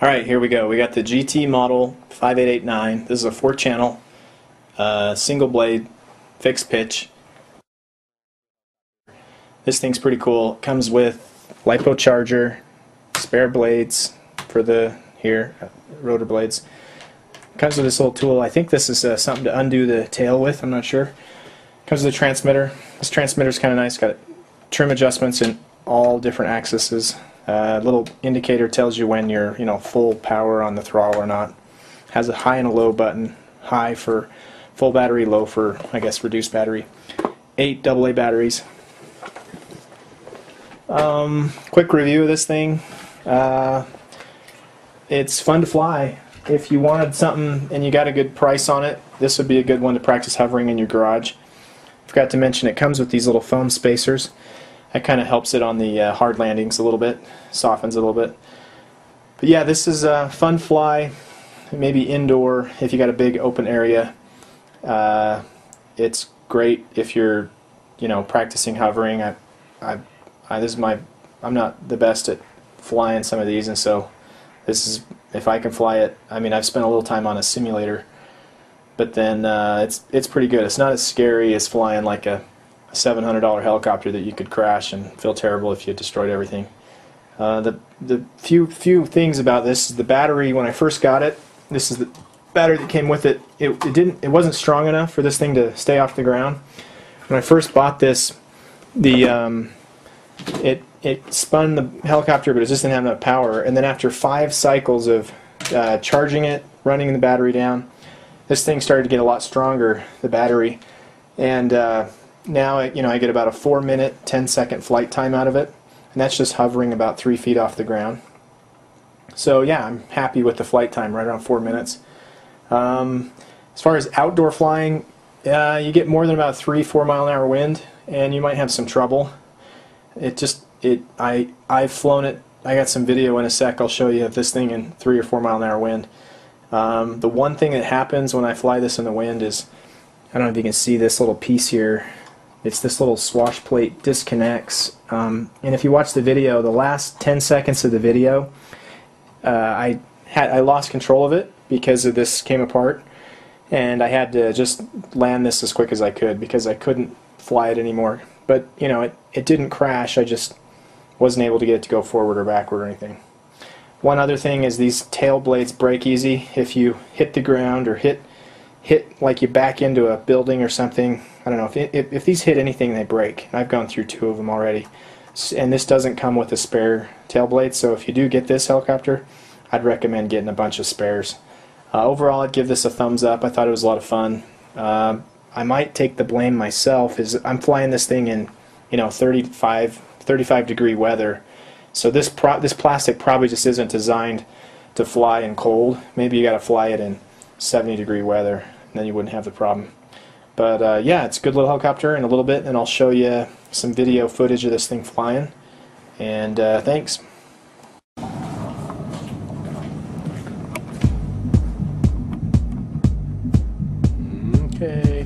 Alright, here we go. We got the GT model 5889. This is a 4-channel, single blade, fixed pitch. This thing's pretty cool. It comes with LiPo charger, spare blades for the rotor blades. Comes with this little tool. I think this is something to undo the tail with. I'm not sure. Comes with a transmitter. This transmitter is kind of nice. Got trim adjustments in all different axes. Little indicator tells you when you're, full power on the throttle or not. Has a high and a low button. High for full battery, low for, I guess, reduced battery. 8 AA batteries. Quick review of this thing. It's fun to fly. If you wanted something and you got a good price on it, this would be a good one to practice hovering in your garage. Forgot to mention it comes with these little foam spacers. That kind of helps it on the hard landings a little bit, softens it a little bit. But yeah, this is a fun fly, maybe indoor if you got a big open area. It's great if you're, practicing hovering. I'm not the best at flying some of these, and so this is, if I can fly it. I mean, I've spent a little time on a simulator, but then it's pretty good. It's not as scary as flying like a $700 helicopter that you could crash and feel terrible if you destroyed everything. The few things about this is the battery. When I first got it, this is the battery that came with it. It wasn't strong enough for this thing to stay off the ground. When I first bought this, it spun the helicopter, but it just didn't have enough power. And then after 5 cycles of charging it, running the battery down, this thing started to get a lot stronger, the battery, and now I get about a 4-minute, 10-second flight time out of it, and that's just hovering about 3 feet off the ground. So yeah, I'm happy with the flight time, right around 4 minutes. As far as outdoor flying, you get more than about 3-4 mile an hour wind, and you might have some trouble. I've flown it. I got some video in a sec. I'll show you of this thing in 3 or 4 mile an hour wind. The one thing that happens when I fly this in the wind is, I don't know if you can see this little piece here. It's this little swash plate disconnects, and if you watch the video, the last 10 seconds of the video, I lost control of it because of this came apart, and I had to just land this as quick as I could because I couldn't fly it anymore. But it didn't crash. I just wasn't able to get it to go forward or backward or anything. One other thing is these tail blades break easy if you hit the ground or hit like you back into a building or something. I don't know, if these hit anything, they break. I've gone through 2 of them already. And this doesn't come with a spare tail blade, so if you do get this helicopter, I'd recommend getting a bunch of spares. Overall, I'd give this a thumbs up. I thought it was a lot of fun. I might take the blame myself. I'm flying this thing in 35 degree weather, so this plastic probably just isn't designed to fly in cold. Maybe you got to fly it in 70 degree weather, and then you wouldn't have the problem. But yeah, it's a good little helicopter. In a little bit, and I'll show you some video footage of this thing flying. And thanks. Okay.